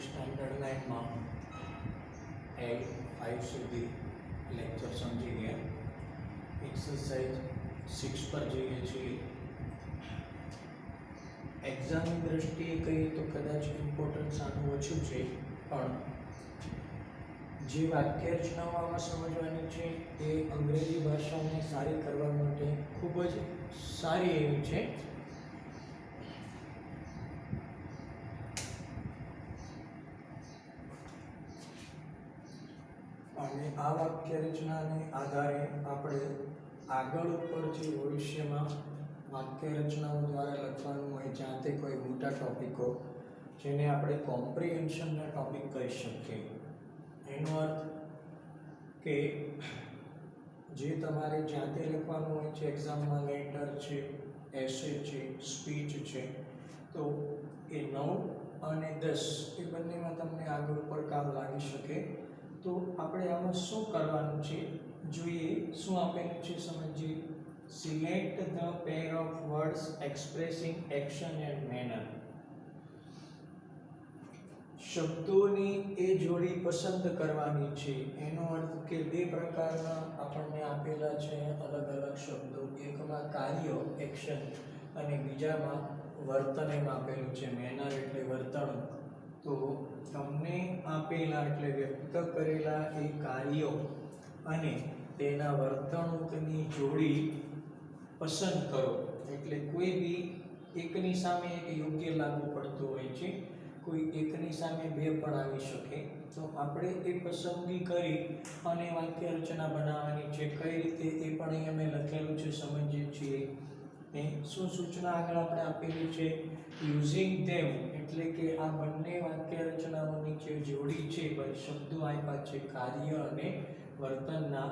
Standard 9 માં L5 સુધી lecture સમજી ગયા. એક્સરસાઇઝ 6 પર જઈએ છીએ. એક્ઝામની દ્રષ્ટિએ કહીએ તો કદાચ ઇમ્પોર્ટન્સ આનું ઓછું છે, પણ જે વાક્ય રચનાઓ આમાં સમજવાની છે એ અંગ્રેજી ભાષાને સારી કરવા માટે ખૂબ જ સારી એવી છે. અને આ વાક્ય રચનાને આધારે આપણે આગળ ઉપર જે ભવિષ્યમાં વાક્ય રચનાઓ દ્વારા લખવાનું હોય જાતે કોઈ મોટા ટોપિકો જેને આપણે કોમ્પ્રિહેન્શનના ટોપિક કહી શકીએ. એનો અર્થ કે જે તમારે જાતે લખવાનું હોય છે એક્ઝામમાં, લેટર છે, એસે છે, સ્પીચ છે, તો એ 9 અને 10 એ બંનેમાં તમને આગળ ઉપર કામ લાગી શકે. તો આપણે આમાં શું કરવાનું છે જોઈએ. શું આપેલું છે સમજીએ. Select the pair of words expressing action and manner. શબ્દોની એ જોડી પસંદ કરવાની છે. એનો અર્થ કે બે પ્રકારના આપણને આપેલા છે અલગ અલગ શબ્દો. એકમાં કાર્ય એક્શન અને બીજામાં વર્તન એમ આપેલું છે. મેનર એટલે વર્તણૂક. તો તમને આપેલા એટલે વ્યક્ત કરેલા એ કાર્યો અને તેના વર્તણૂકની જોડી પસંદ કરો. એટલે કોઈ બી એકની સામે એક યોગ્ય લાગુ પડતું હોય છે, કોઈ એકની સામે બે પણ આવી શકે. તો આપણે એ પસંદગી કરી અને વાક્ય રચના બનાવવાની છે. કઈ રીતે એ પણ અહીંયા મેં લખેલું છે, સમજીએ છીએ. શું સૂચના આગળ આપણે આપેલી છે. યુઝિંગ ધેમ એટલે કે આ બંને વાક્ય રચનાઓની જે જોડી છે, શબ્દો આપ્યા છે કાર્ય અને વર્તનના,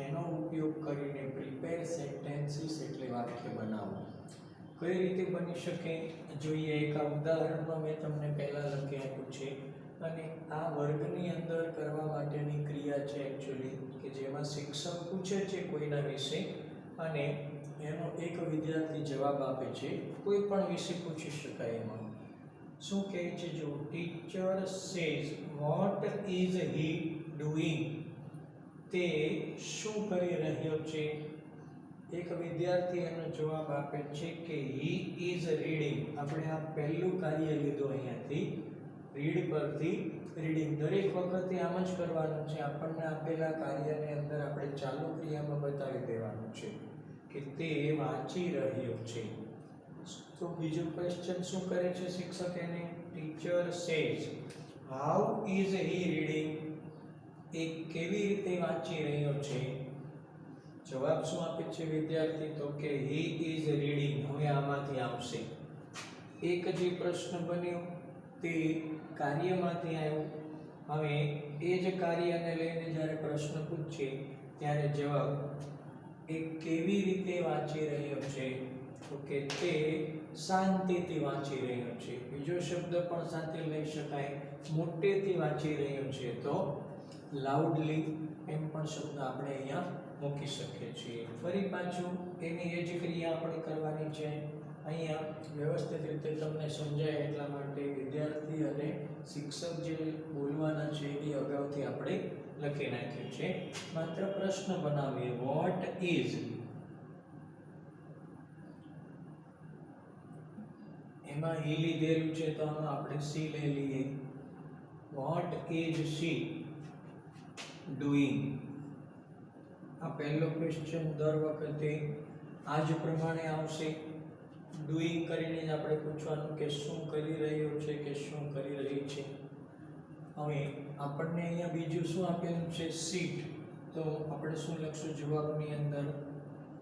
એનો ઉપયોગ કરીને પ્રિપેર સેન્ટેન્સીસ એટલે વાક્ય બનાવો. કઈ રીતે બની શકે જોઈએ. એક ઉદાહરણમાં મેં તમને પહેલા લખી આપ્યું છે અને આ વર્ગની અંદર કરવા માટેની ક્રિયા છે એકચ્યુઅલી, કે જેમાં શિક્ષક પૂછે છે કોઈના વિશે અને એનો એક વિદ્યાર્થી જવાબ આપે છે. કોઈ પણ વિશે પૂછી શકાય. એમાં શું કહે છે જો. Teacher says what is he doing. તે શું કરી રહ્યો છે. એક વિદ્યાર્થી એનો જવાબ આપે છે કે હી ઇઝ રીડિંગ. આપણે આ પહેલું કાર્ય લીધું અહીંયાથી, રીડ પરથી રીડિંગ. દરેક વખતે આમ જ કરવાનું છે. આપણને આપેલા કાર્યની અંદર આપણે ચાલુ ક્રિયામાં બતાવી દેવાનું છે કે તે વાંચી રહ્યો છે. તો બીજો ક્વેશ્ચન શું કરે છે શિક્ષક એને. Teacher says how is he reading. એ કેવી રીતે વાંચી રહ્યો છે. જવાબ શું આપે છે વિદ્યાર્થી, તો કે હી ઇઝ રીડિંગ. હવે આમાંથી આવશે એક જે પ્રશ્ન બન્યો તે કાર્યમાંથી આવ્યો. હવે એ જ કાર્યને લઈને જ્યારે પ્રશ્ન પૂછે ત્યારે જવાબ એ કેવી રીતે વાંચી રહ્યો છે, તો કે તે શાંતિથી વાંચી રહ્યો છે. બીજો શબ્દ પણ સાથે લઈ શકાય. મોટેથી વાંચી રહ્યો છે તો લાઉડલી એમ પણ શબ્દ આપણે અહીંયા મૂકી શકીએ છીએ. ફરી પાછું એની એ જ ક્રિયા આપણે કરવાની છે. અહીંયા વ્યવસ્થિત રીતે તમને સમજાય એટલા માટે વિદ્યાર્થી અને શિક્ષક જે બોલવાના છે એ અગાઉથી આપણે લખી નાખ્યું છે. માત્ર પ્રશ્ન બનાવીએ. What is. એમાં હી લીધેલું છે તો આમાં આપણે સી લઈ લઈએ. What is she doing. આ પહેલો ક્વેશ્ચન દર વખતે આ જ પ્રમાણે આવશે. ડુઈંગ કરીને જ આપણે પૂછવાનું કે શું કરી રહ્યો છે કે શું કરી રહી છે. હવે આપણને અહીંયા બીજું શું આપેલું છે. સીટ. તો આપણે શું લખશું જવાબની અંદર?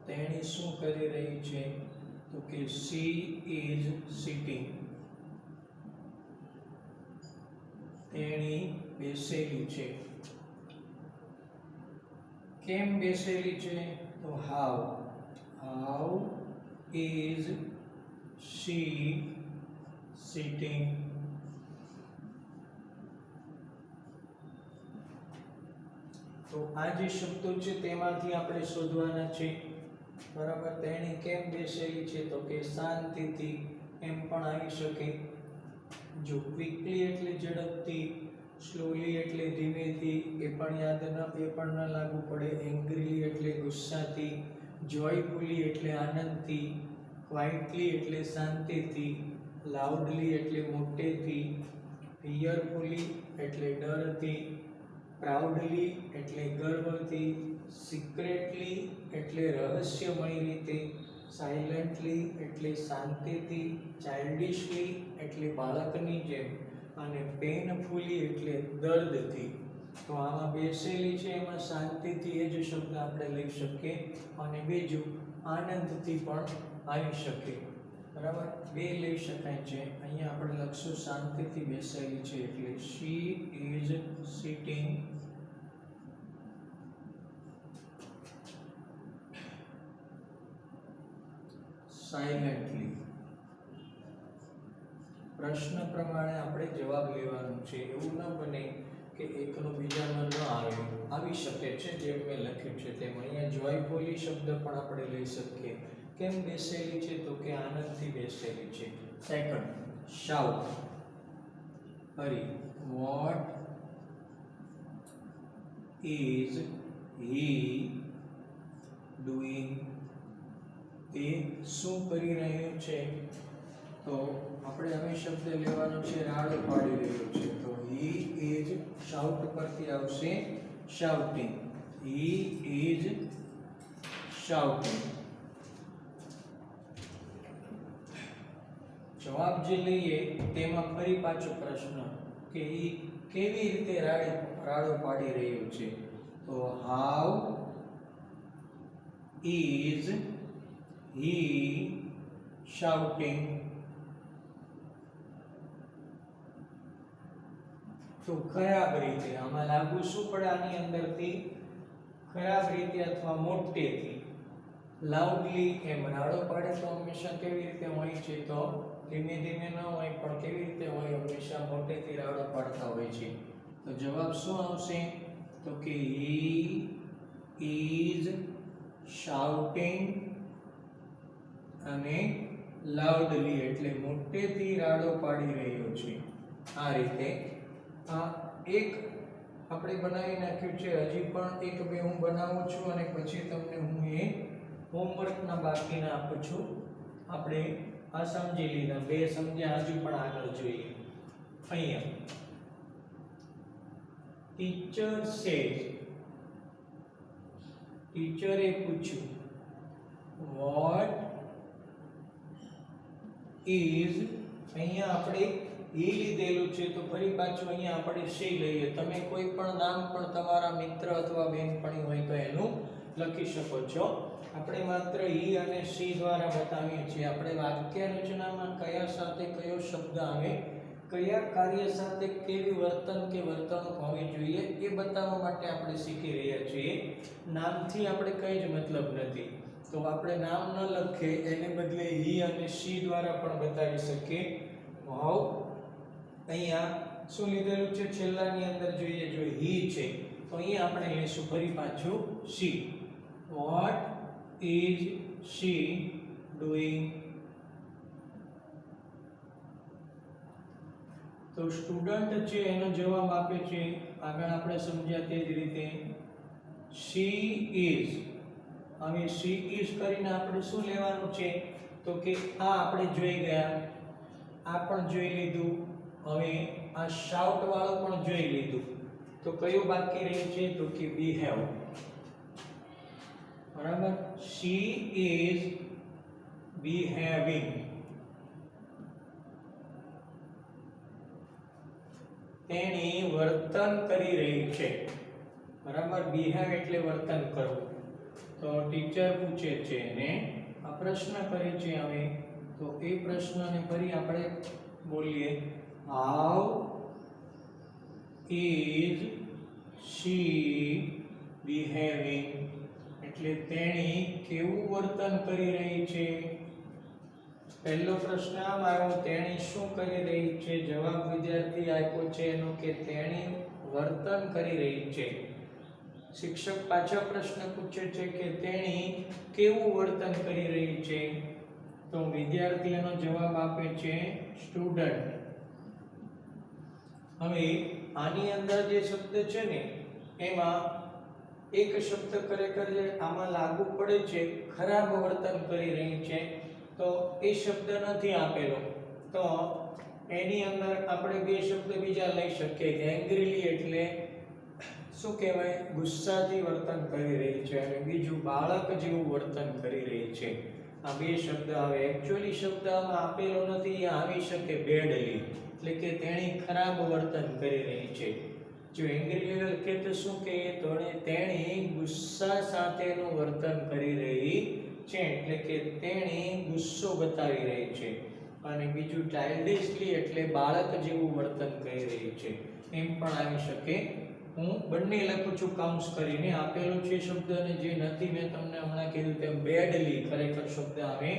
તેણી શું કરી રહી છે? તો કે she is sitting. તેણી બેસેલી છે. કેમ બેસેલી છે? તો how is she sitting? તો આ જે શબ્દો છે તેમાંથી આપણે શોધવાના છે. બરાબર. તેણી કેમ બેસેલી છે? તો કે શાંતિથી, એમ પણ આવી શકે. જો ક્વિકલી એટલે ઝડપથી, સ્લોલી એટલે ધીમેથી, એ પણ ન લાગુ પડે. એંગ્રીલી એટલે ગુસ્સાથી, જોયફુલી એટલે આનંદથી, ક્વાઇટલી એટલે શાંતિથી, લાઉડલી એટલે મોટેથી, ફિયરફુલી એટલે ડરથી, પ્રાઉડલી એટલે ગર્વથી, સિક્રેટલી એટલે રહસ્યમય રીતે, સાયલેન્ટલી એટલે શાંતિથી, ચાઇલ્ડિશલી એટલે બાળકની જેમ, અને પેનફુલી એટલે દર્દથી. તો આમાં બેસેલી છે એમાં શાંતિથી એ જ શબ્દ આપણે લઈ શકીએ, અને બીજું આનંદથી પણ આવી શકે. બરાબર. બે લઈ શકાય છે. અહીંયા આપણે લખશું શાંતિથી બેસેલી છે એટલે she is sitting silently. પ્રશ્ન પ્રમાણે આપણે જવાબ લેવાનો છે. એવું ન બને કે એકનો બીજામાં ન આવે. આવી શકે છે જેમ મેં લખ્યું છે તેમ. અહીંયા જોયફુલી શબ્દ પણ આપણે લઈ શકીએ. કેમ બેસેલી છે? તો કે આનંદથી બેસેલી છે. Second, shout. Hari, what is he doing? તે શું કરી રહ્યો છે? તો આપણે હવે શબ્દ લેવાનો છે રાડો પાડી રહ્યો છે. તો he is shout પરથી આવશે shouting. he is shouting. જવાબ જે લઈએ તેમાં ફરી પાછો પ્રશ્ન કે એ કેવી રીતે રાડો પાડી રહ્યો છે? તો how is he shouting? તો ખરાબ રીતે. આમાં લાગુ શું પડે આની અંદરથી? ખરાબ રીતે અથવા મોટેથી. લાઉડલી એમ રાડો પાડે તો હંમેશા કેવી રીતે હોય છે? તો ધીમે ધીમે ન હોય પણ કેવી રીતે હોય? હંમેશા મોટેથી રાડો પાડતા હોય છે. તો જવાબ શું આવશે? તો કે he is shouting અને લાઉડલી એટલે મોટેથી રાડો પાડી રહ્યો છે. આ રીતે આ એક આપણે બનાવી નાખ્યું છે. હજી પણ એક બે હું બનાવું છું અને પછી તમને હું એ હોમવર્કના બાકીના આપું છું. આપણે આ સમજી લીધા, બે સમજ્યા. હજુ પણ આગળ જોઈએ. અહીંયા ટીચર સેઝ, ટીચરે પૂછ્યું what is, અહીંયા આપણે ઈ લીધેલું છે તો ફરી પાછું અહીંયા આપણે she લઈએ. તમે કોઈ પણ નામ પણ તમારા મિત્ર અથવા બેનપણી હોય તો એનું લખી શકો છો. આપણે માત્ર ઈ અને she દ્વારા બતાવીએ છીએ. આપણે વાક્ય રચનામાં કયા સાથે કયો શબ્દ આવે, કયા કાર્ય સાથે કેવી વર્તન કે વર્તણૂક હોવી જોઈએ એ બતાવવા માટે આપણે શીખી રહ્યા છીએ. નામથી આપણે કંઈ જ મતલબ નથી. તો આપણે નામ ન લખીએ એને બદલે he અને she દ્વારા પણ બતાવી શકીએ. વાવ. અહીંયા શું લીધેલું છે? છેલ્લાની અંદર જોઈએ. જો he છે તો અહીંયા આપણે લઈશું ફરી પાછું she. what is she doing? તો સ્ટુડન્ટ છે એનો જવાબ આપે છે આગળ આપણે સમજ્યા તે જ રીતે she is. હવે she is કરીને આપણે શું લેવાનું છે? તો કે આ આપણે જોઈ ગયા, આ પણ જોઈ લીધું, હવે આ શાઉટ વાળું પણ જોઈ લીધું. તો કયું બાકી રહ્યું છે? તો કે behave. બરાબર. she is behaving. તેણી વર્તન કરી રહી છે. બરાબર, બિહેવ એટલે વર્તન કરવું. તો ટીચર પૂછે છે અને આ પ્રશ્ન કરે છે. હવે તો એ પ્રશ્નને ફરી આપણે બોલીએ, હાઉ ઇઝ શી બિહેવિંગ, એટલે તેણી કેવું વર્તન કરી રહી છે. પહેલો પ્રશ્ન આમ આવ્યો, તેણી શું કરી રહી છે. જવાબ વિદ્યાર્થી આપ્યો છે એનો કે તેણી વર્તન કરી રહી છે. શિક્ષક પાછો પ્રશ્ન પૂછે છે કે તેણી કેવું વર્તન કરી રહી છે. તો વિદ્યાર્થી એનો જવાબ આપે છે સ્ટુડન્ટ. હવે આની અંદર જે શબ્દ છે ને એમાં એક શબ્દ ખરેખર જે આમાં લાગુ પડે છે, ખરાબ વર્તન કરી રહી છે, તો એ શબ્દ નથી આપેલો. તો એની અંદર આપણે બે શબ્દ બીજા લઈ શકીએ કે એંગ્રીલી એટલે શું કહેવાય, ગુસ્સાથી વર્તન કરી રહી છે, અને બીજું બાળક જેવું વર્તન કરી રહી છે. આ બે શબ્દ આવે. એક્ચ્યુઅલી શબ્દ આમાં આપેલો નથી, એ આવી શકે બેડલી, એટલે કે તેણી ખરાબ વર્તન કરી રહી છે. જો એંગ્રીલી લખે તો શું કહીએ, તો તેણી ગુસ્સા સાથેનું વર્તન કરી રહી છે, એટલે કે તેણી ગુસ્સો બતાવી રહી છે. અને બીજું ચાઇલ્ડિશલી એટલે બાળક જેવું વર્તન કરી રહી છે, એમ પણ આવી શકે. હું બંને લખું છું કાઉન્સ કરીને. આપેલો છે શબ્દ અને જે નથી મેં તમને હમણાં કીધું તેમ બેડલી ખરેખર શબ્દ આવે.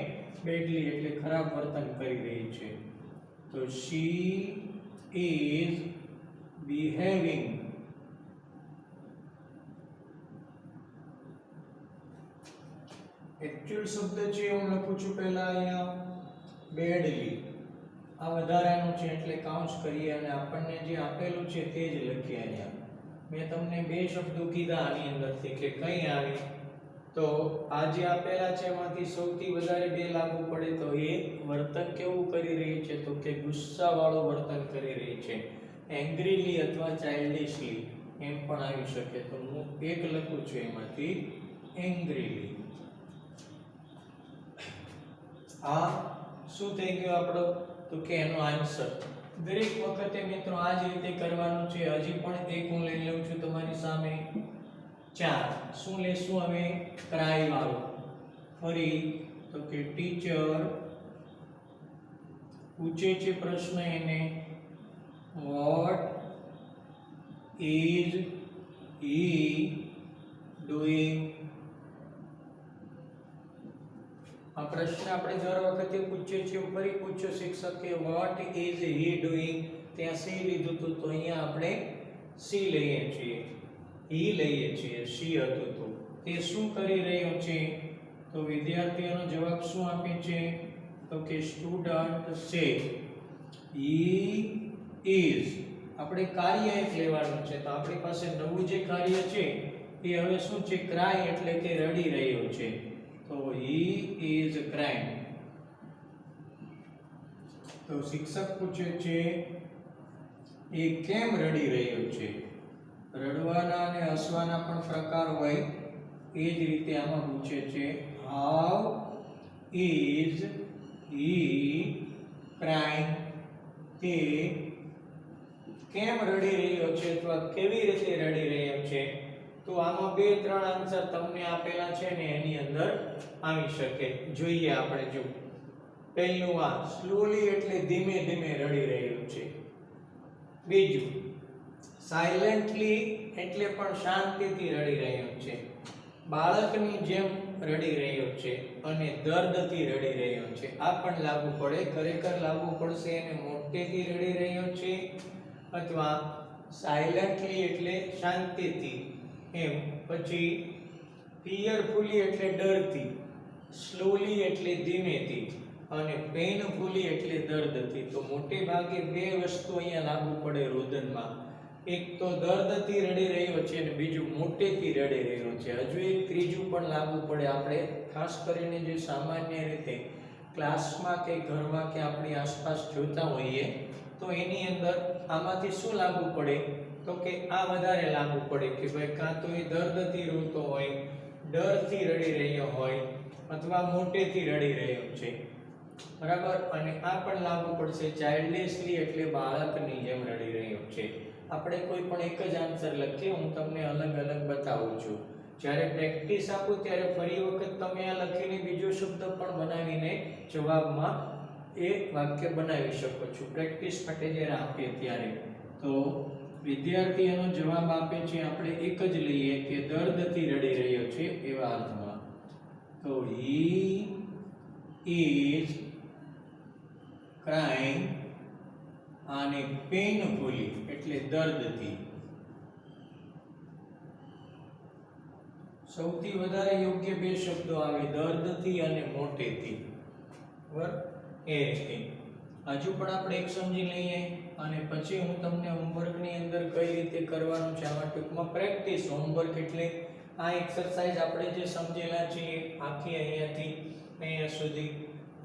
બેડલી એટલે ખરાબ વર્તન કરી રહી છે. તો she is behaving एक्चुअल શબ્દ છે હું લખું છું પહેલા અહીંયા બેડલી. આ વધારાનું છે એટલે કાઉન્સ કરીએ અને આપણને જે આપેલું છે તે જ લખીએ. અહીંયા મેં તમને બે શબ્દો કીધા આની અંદરથી કે કઈ આવે. તો આ જે આપેલા છે એમાંથી સૌથી વધારે બે લાગુ પડે તો એ વર્તન કેવું કરી રહી છે, તો કે ગુસ્સા વાળું વર્તન કરી રહી છે. એંગ્રીલી અથવા ચાઇલ્ડિશલી એમ પણ આવી શકે. તો હું એક લખું છું એમાંથી એંગ્રીલી. આ શું થઈ ગયું આપણો, તો કે એનો આન્સર. દરેક વખતે મિત્રો આ જ રીતે કરવાનું છે. હજી પણ એક હું લઈ લઉં છું તમારી સામે. 4 શું લેશું હવે, ક્રાય વાળો. ફરી તો કે ટીચર પૂછે છે પ્રશ્ન એને, વોટ ઇઝ હી ડુઈંગ. આ પ્રશ્ન આપણે દર વખતે પૂછીએ છીએ. ફરી પૂછ્યો શિક્ષકે, વોટ ઇઝ હી ડુઈંગ. ત્યાં સી લીધું હતું તો અહીંયા આપણે સી લઈએ છીએ, હી લઈએ છીએ. સી હતું તો તે શું કરી રહ્યો છે. તો વિદ્યાર્થીઓનો જવાબ શું આપે છે, તો કે સ્ટુડન્ટ સે હી ઇઝ. આપણે કાર્ય એક લેવાનું છે. તો આપણી પાસે નવું જે કાર્ય છે એ હવે શું છે, ક્રાય એટલે કે રડી રહ્યો છે. તો he is crying. તો શિક્ષક પૂછે છે એ કેમ રડી રહ્યો છે. રડવાના અને હસવાના પણ પ્રકાર હોય, એ જ રીતે આમાં પૂછે છે how is he crying. તે કેમ રડી રહ્યો છે અથવા કેવી રીતે રડી રહ્યો છે. તો આમાં બે ત્રણ આન્સર તમને આપેલા છે ને એની અંદર આવી શકે. જોઈએ આપણે. જો પહેલું આ સ્લોલી એટલે ધીમે ધીમે રડી રહ્યો છે. બીજું સાયલેન્ટલી એટલે પણ શાંતિથી રડી રહ્યો છે. બાળકની જેમ રડી રહ્યો છે અને દર્દથી રડી રહ્યો છે. આ પણ લાગુ પડે. ખરેખર લાગુ પડશે એને મોટેથી રડી રહ્યો છે અથવા સાયલેન્ટલી એટલે શાંતિથી એમ. પછી ફિયરફુલી એટલે ડરથી, સ્લોલી એટલે ધીમેથી અને પેઇનફુલી એટલે દર્દથી. તો મોટે ભાગે બે વસ્તુ અહીંયા લાગુ પડે રોદનમાં. એક તો દર્દથી રડી રહ્યો છે અને બીજું મોટેથી રડી રહ્યો છે. હજુ એક ત્રીજું પણ લાગુ પડે. આપણે ખાસ કરીને જે સામાન્ય રીતે ક્લાસમાં કે ઘરમાં કે આપણી આસપાસ જોતા હોઈએ તો એની અંદર આમાંથી શું લાગુ પડે, તો કે આ વધારે લાગુ પડે કે ભાઈ કાં તો એ દર્દથી રોતો હોય, ડરથી રડી રહ્યો હોય અથવા મોટેથી રડી રહ્યો છે. બરાબર. અને આ પણ લાગુ પડશે ચાઇલ્ડિશલી એટલે બાળકની જેમ રડી રહ્યો છે. આપણે કોઈ પણ એક જ આન્સર લખીએ, હું તમને અલગ અલગ બતાવું છું. જ્યારે પ્રેક્ટિસ આપું ત્યારે ફરી વખત તમે આ લખીને બીજો શબ્દ પણ બનાવીને જવાબમાં એ વાક્ય બનાવી શકો છો, પ્રેક્ટિસ માટે જ્યારે આપીએ ત્યારે. તો વિદ્યાર્થી એનો જવાબ આપે છે, આપણે એક જ લઈએ કે દર્દથી રડી રહ્યો છે એવા અર્થમાં. તો he is crying અને painfully એટલે દર્દથી. સૌથી વધારે યોગ્ય બે શબ્દો આવે દર્દથી અને મોટેથી, બરાબર? એ રીતે હજુ પણ આપણે એક સમજી લઈએ અને પછી હું તમને હોમવર્કની અંદર કઈ રીતે કરવાનું છે આમાં ટૂંકમાં પ્રેક્ટિસ. હોમવર્ક એટલે આ એક્સરસાઇઝ આપણે જે સમજેલા છીએ આખી અહીંયાથી અહીંયા સુધી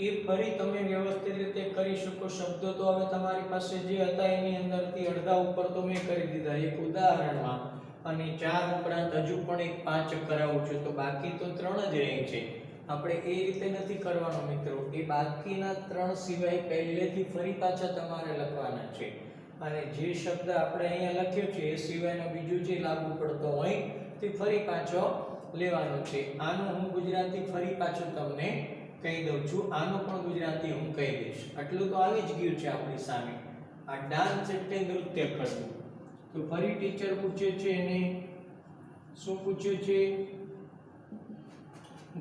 એ ફરી તમે વ્યવસ્થિત રીતે કરી શકો. શબ્દો તો હવે તમારી પાસે જે હતા એની અંદરથી અડધા ઉપર તો મેં કરી દીધા એક ઉદાહરણમાં, અને 4 ઉપરાંત હજુ પણ એક 5 કરાવું છું, તો બાકી તો 3 જ રહે છે. આપણે એ રીતે નથી કરવાનું મિત્રો, એ બાકીના 3 સિવાય પહેલેથી ફરી પાછા તમારે લખવાના છે. અને જે શબ્દ આપણે અહીંયા લખ્યો છે એ સિવાયનો બીજું જે લાગુ પડતો હોય તે ફરી પાછો લેવાનો છે. આનું હું ગુજરાતી ફરી પાછું તમને કહી દઉં છું, આનું પણ ગુજરાતી હું કહી દઈશ. આટલું તો આવી જ ગયું છે આપણી સામે. આ ડાન્સ એટલે નૃત્ય કરવું. તો ફરી ટીચર પૂછે છે એને શું પૂછ્યું છે?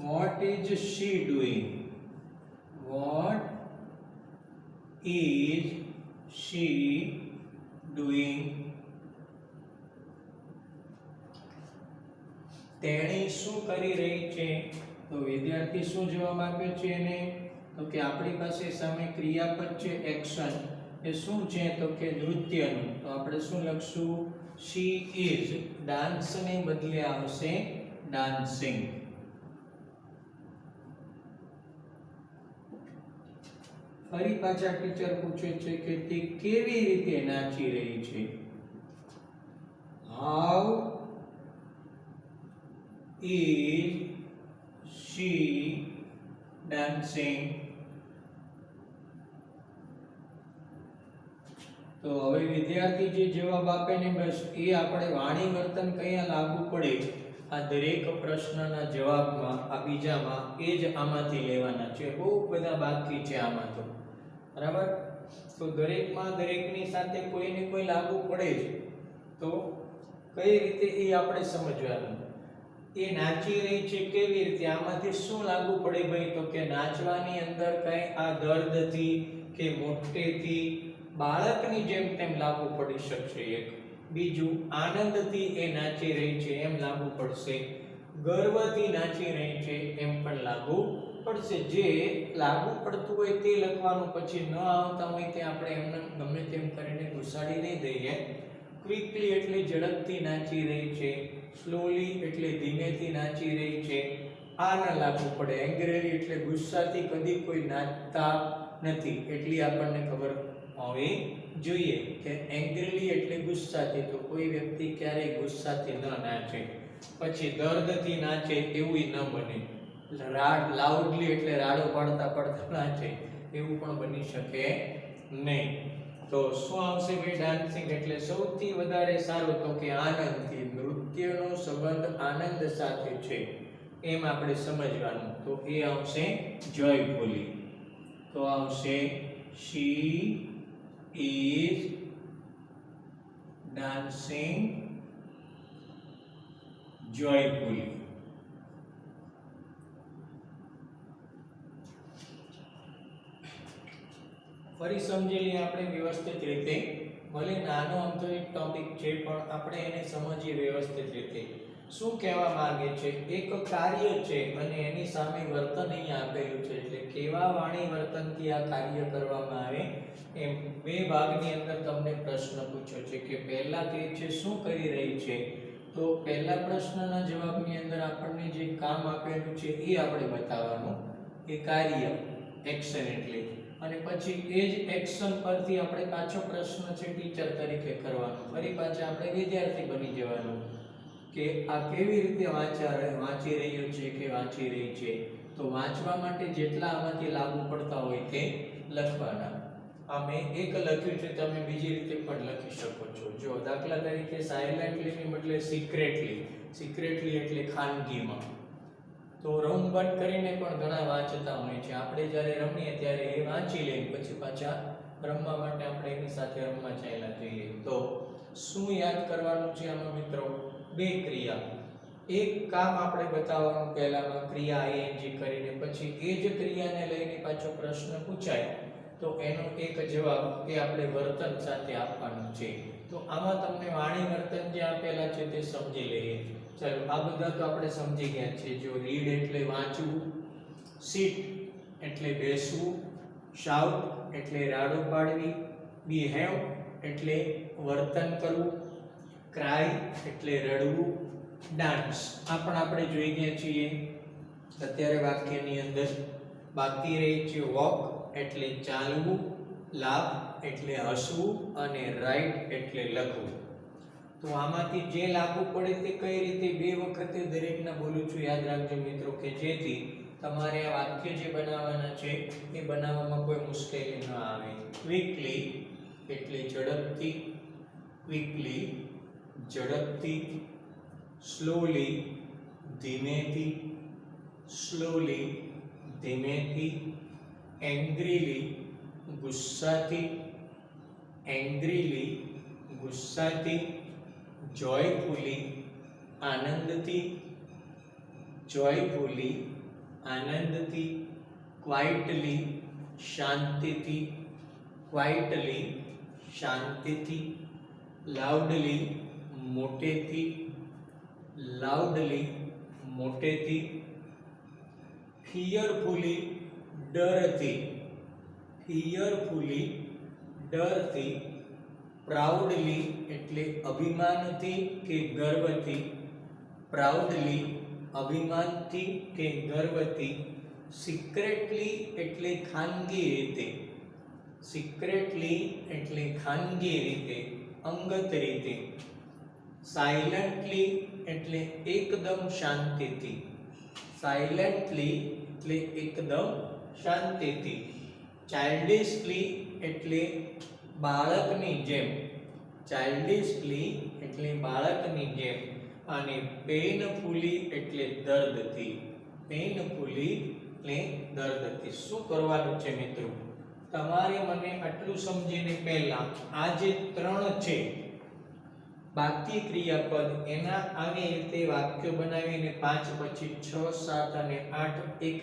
What is she doing? What is she doing? તેણી શું કરી રહી છે? તો વિદ્યાર્થી શું જવાબ આપ્યો છે એને? તો કે આપણી પાસે સામે ક્રિયાપદ છે એક્શન, એ શું છે? તો કે નૃત્યનું. તો આપણે શું લખશું? she is. ડાન્સ ને બદલે આવશે dancing. ફરી પાછા ટીચર પૂછે છે કે તે કેવી રીતે નાચી રહી છે? How is she dancing? તો હવે વિદ્યાર્થી જે જવાબ આપે ને બસ એ આપણે વાણી વર્તન કયા લાગુ પડે આ દરેક પ્રશ્નના જવાબમાં, આ બીજામાં એ જ આમાંથી લેવાના છે. બહુ બધા બાકી છે આમાં તો, બરાબર? તો દરેકમાં દરેકની સાથે કોઈને કોઈ લાગુ પડે જ. તો કઈ રીતે એ આપણે સમજવાનું. એ નાચી રહી છે કેવી રીતે? આમાંથી શું લાગુ પડે ભાઈ? તો કે નાચવાની અંદર કઈ આ દર્દથી કે મોટેથી બાળકની જેમ તેમ લાગુ પડી શકશે એક. બીજું આનંદથી એ નાચી રહી છે એમ લાગુ પડશે. ગર્વથી નાચી રહી છે એમ પણ લાગુ પડશે. જે લાગુ પડતું હોય તે લખવાનું, પછી ન આવતા હોય તે આપણે એમને ગમે તેમ કરીને ઘુસાડી નહીં દઈએ. ક્વિકલી એટલે ઝડપથી નાચી રહી છે, સ્લોલી એટલે ધીમેથી નાચી રહી છે, આ ન લાગુ પડે. એંગ્રીલી એટલે ગુસ્સાથી કદી કોઈ નાચતા નથી, એટલી આપણને ખબર હોવી જોઈએ કે એંગ્રીલી એટલે ગુસ્સાથી, તો કોઈ વ્યક્તિ ક્યારેય ગુસ્સાથી ન નાચે. પછી દર્દથી નાચે એવું ન બને. લાઉડલી એટલે રાડો પાડતા પાડતા નાચે એવું પણ બની શકે નહીં. તો શું આવશે ભાઈ? ડાન્સિંગ એટલે સૌથી વધારે સારું તો કે આનંદથી. નૃત્યનો સંબંધ આનંદ સાથે છે એમ આપણે સમજવાનું. તો એ આવશે જોયફુલી. તો આવશે she is dancing joyfully. ફરી સમજી લઈએ આપણે વ્યવસ્થિત રીતે. ભલે નાનો અમથો એક ટોપિક છે પણ આપણે એને સમજીએ વ્યવસ્થિત રીતે. શું કહેવા માંગે છે? એક કાર્ય છે અને એની સામે વર્તન અહીં આપેલું છે, એટલે કેવા વાણી વર્તનથી આ કાર્ય કરવામાં આવે એમ બે ભાગની અંદર તમને પ્રશ્ન પૂછ્યો છે. કે પહેલા તે છે શું કરી રહી છે? તો પહેલા પ્રશ્નના જવાબની અંદર આપણને જે કામ આપેલું છે એ આપણે બતાવવાનું, એ કાર્ય એક્શન એટલે. અને પછી એ જ એક્શન પરથી આપણે પાછો પ્રશ્ન છે ટીચર તરીકે કરવાનો. ફરી પાછા આપણે વિદ્યાર્થી બની જવાનું કે આ કેવી રીતે વાંચી રહ્યો છે કે વાંચી રહી છે. તો વાંચવા માટે જેટલા આમાંથી લાગુ પડતા હોય તે લખવાના. આ મેં એક લખ્યું છે, તમે બીજી રીતે પણ લખી શકો છો. જો દાખલા તરીકે સાયલેન્ટલી ની બદલે સિક્રેટલી. સિક્રેટલી એટલે ખાનગીમાં. તો રૂમ બંધ કરીને પણ ઘણા વાંચતા હોય છે. આપણે જ્યારે રમીએ ત્યારે એ વાંચી લઈએ, પછી પાછા રમવા માટે આપણે એની સાથે રમવા ચાલ્યા જઈએ. તો શું યાદ કરવાનું છે આમાં મિત્રો? બે ક્રિયા. એક કામ આપણે બતાવવાનું પહેલામાં ક્રિયા ing કરીને, પછી એ જ ક્રિયાને લઈને પાછો પ્રશ્ન પૂછાય તો એનો એક જવાબ એ આપણે વર્તન સાથે આપવાનું છે. તો આમાં તમને વાણી વર્તન જે આપેલા છે તે સમજી લઈએ. ચાલો, આ બધા તો આપણે સમજી ગયા છે. જો રીડ એટલે વાંચવું, સીટ એટલે બેસવું, શાઉટ એટલે રાડો પાડવી, બિહેવ એટલે વર્તન કરવું, ક્રાય એટલે રડવું, ડાન્સ આ પણ આપણે જોઈ ગયા છીએ અત્યારે વાક્યની અંદર. બાકી રહે છે વોક એટલે ચાલવું, લાભ એટલે હસવું અને રાઇટ એટલે લખવું. તો આમાંથી જે લાગુ પડે તે કઈ રીતે બે વખતે દરેકના બોલું છું, યાદ રાખજો મિત્રો, કે જેથી તમારે આ વાક્ય જે બનાવવાના છે એ બનાવવામાં કોઈ મુશ્કેલી ન આવે. ક્વિકલી એટલે ઝડપથી, ક્વિકલી ઝડપથી, સ્લોલી ધીમેથી, સ્લોલી ધીમેથી, એંગ્રીલી ગુસ્સાથી, એંગ્રીલી ગુસ્સાથી, જોયફુલી આનંદથી, જોયફુલી આનંદથી, ક્વાઇટલી શાંતિથી, ક્વાઇટલી શાંતિથી, લાઉડલી મોટેથી, લાઉડલી મોટેથી, ફિયરફુલી ડરથી, ફિયરફુલી ડરથી, પ્રાઉડલી એટલે અભિમાનથી કે ગર્વથી, પ્રાઉડલી અભિમાનથી કે ગર્વથી, સિક્રેટલી એટલે ખાનગી રીતે, સિક્રેટલી એટલે ખાનગી રીતે, અંગત રીતે, સાયલેન્ટલી એટલે એકદમ શાંતિથી, સાયલેન્ટલી એટલે એકદમ શાંતિથી, ચાઇલ્ડિશલી એટલે બાળકની જેમ, ચાઇલ્ડિશલી એટલે બાળકની જેમ, અને પેઇનફુલી એટલે દર્દથી, પેઇનફુલી એટલે દર્દથી. શું કરવાનું છે મિત્રો? તમારે મને આટલું સમજીને પહેલા આ જે ત્રણ છે બાકી ક્રિયાપદ એના આવી રીતે વાક્યો બનાવીને 5 પછી 6 7 અને 8 એક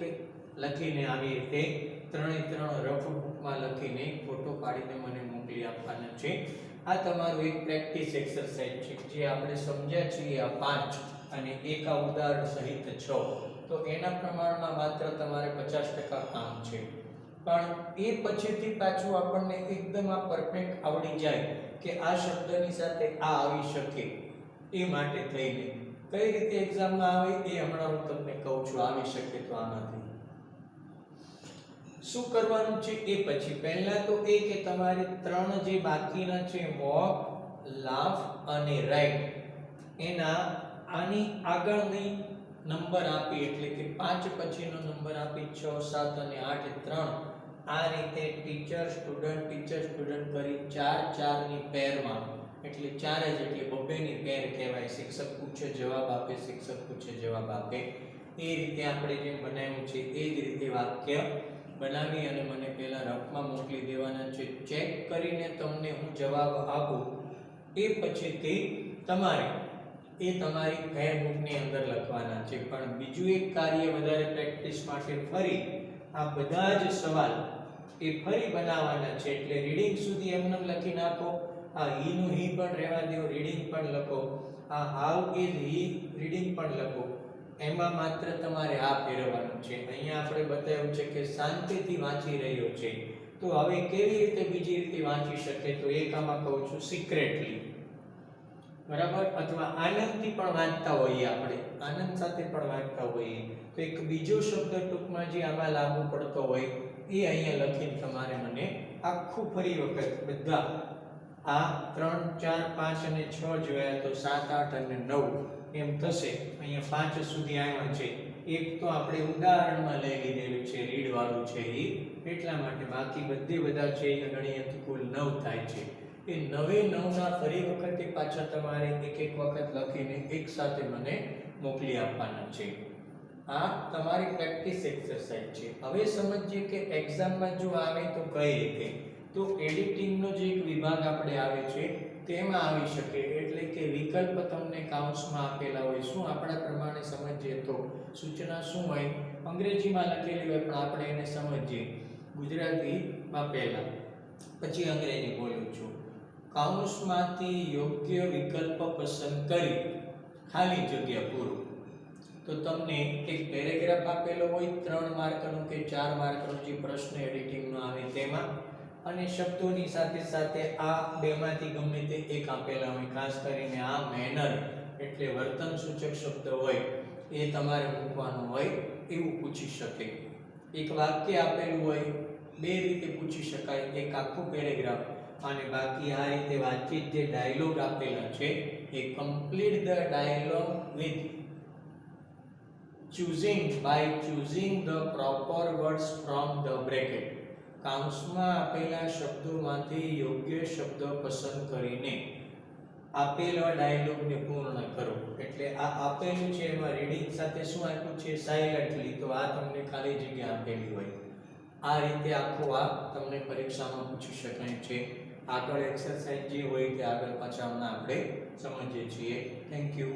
લખીને આવી રીતે ત્રણે ત્રણ રફ બુકમાં લખીને ફોટો પાડીને મને મોકલી આપવાના છે. આ તમારું એક પ્રેક્ટિસ એક્સરસાઇઝ છે જે આપણે સમજ્યા છીએ આ 5 અને એક આ ઉદાહરણ સહિત 6. તો એના પ્રમાણમાં માત્ર તમારે 50% કામ છે. પણ એ પછીથી પાછું આપણને એકદમ આ પરફેક્ટ આવડી જાય કે આ શબ્દની સાથે આ આવી શકે એ માટે થઈને કઈ રીતે એક્ઝામમાં આવે એ હમણાં હું તમને કહું છું. આવી શકે તો આમાંથી શું કરવાનું છે એ પછી પહેલા તો એ કે તમારે ત્રણ જે બાકીના છે વોક, લાફ અને રાઇટ એના આની આગળની નંબર આપી એટલે કે 5 પછીનો નંબર આપી 6 7 અને 8 3 આ રીતે ટીચર સ્ટુડન્ટ કરી 4 4 ની પેરમાં એટલે 4 જ એટલે બબ્બેની પેર કહેવાય. શિક્ષક પૂછે જવાબ આપે, શિક્ષક પૂછે જવાબ આપે. એ રીતે આપણે જેમ બનાવ્યું છે એ જ રીતે વાક્ય બનાવી અને મને પહેલા રફમાં મોકલી દેવાના છે. ચેક કરીને તમને હું જવાબ આપું એ પછીથી તમારે એ તમારી ફેરબુકની અંદર લખવાના છે. પણ બીજું એક કાર્ય વધારે પ્રેક્ટિસ માટે ફરી આ બધા જ સવાલ એ ફરી બનાવવાના છે. એટલે રીડિંગ સુધી એમને લખી નાખો. આ હી નું હી પણ રહેવા દો, રીડિંગ પણ લખો. આ હાઉ ઇઝ હી રીડિંગ પણ લખો. એમાં માત્ર તમારે આ ફેરવવાનું છે. અહીંયા આપણે બતાવ્યું છે કે શાંતિથી વાંચી રહ્યો છે. તો હવે કેવી રીતે બીજી રીતે વાંચી શકે? તો એક આમાં કહું છું સિક્રેટલી, બરાબર, અથવા આનંદથી પણ વાંચતા હોઈએ, આપણે આનંદ સાથે પણ વાંચતા હોઈએ તો એક બીજો શબ્દ ટૂંકમાં જે આમાં લાગુ પડતો હોય એ અહીંયા લખીને તમારે મને આખું ફરી વખત બધા આ 3 4 5 અને 6 જોયા તો 7 8 અને 9 એમ થશે. અહીંયા 5 સુધી આવ્યા છે એક તો આપણે ઉદાહરણમાં લઈ લીધેલું છે રીડ વાળું છે એ એટલા માટે, બાકી બધા છે એ ગણીએ તો કુલ 9 થાય છે. એ 9 ના ફરી વખતે પાછા તમારે એક વખત લખીને એક સાથે મને મોકલી આપવાના છે. આ તમારી પ્રેક્ટિસ એક્સરસાઇઝ છે. હવે સમજીએ કે એક્ઝામમાં જો આવે તો કઈ રીતે. તો એડિટિંગનો જે એક વિભાગ આપણે આવે છે તેમાં આવી શકે, એટલે કે વિકલ્પ તમને કાઉન્સમાં આપેલા હોય. શું આપણા પ્રમાણે સમજીએ તો સૂચના શું હોય, અંગ્રેજીમાં લખેલી હોય પણ આપણે એને સમજીએ ગુજરાતીમાં પહેલા, પછી અંગ્રેજી બોલું છું. કાઉન્સમાંથી યોગ્ય વિકલ્પ પસંદ કરી ખાલી જગ્યા પૂરો. તો તમને એક પેરેગ્રાફ આપેલો હોય 3 માર્કનો કે 4 માર્કનો જે પ્રશ્ન એડિટિંગનો આવે તેમાં, અને શબ્દોની સાથે સાથે આ બેમાંથી ગમે તે એક આપેલા હોય. ખાસ કરીને આ મેનર એટલે વર્તન સૂચક શબ્દ હોય એ તમારે મૂકવાનો હોય એવું પૂછી શકે. એક વાક્ય આપેલું હોય, બે રીતે પૂછી શકાય, એક આખું પેરેગ્રાફ અને બાકી આ રીતે વાતચીત જે ડાયલોગ આપેલા છે એ complete the dialogue with choosing the proper words from the bracket. કાઉન્સમાં આપેલા શબ્દોમાંથી યોગ્ય શબ્દ પસંદ કરીને આપેલા ડાયલોગને પૂર્ણ કરો. એટલે આ આપેલું છે એમાં રીડિંગ સાથે શું આપ્યું છે સાયલેન્ટલી, તો આ તમને ખાલી જગ્યા આપેલી હોય. આ રીતે આખું આ તમને પરીક્ષામાં પૂછી શકાય છે. આગળ એક્સરસાઇઝ જે હોય તે આગળ પાછા આપણે સમજીએ છીએ. Thank you.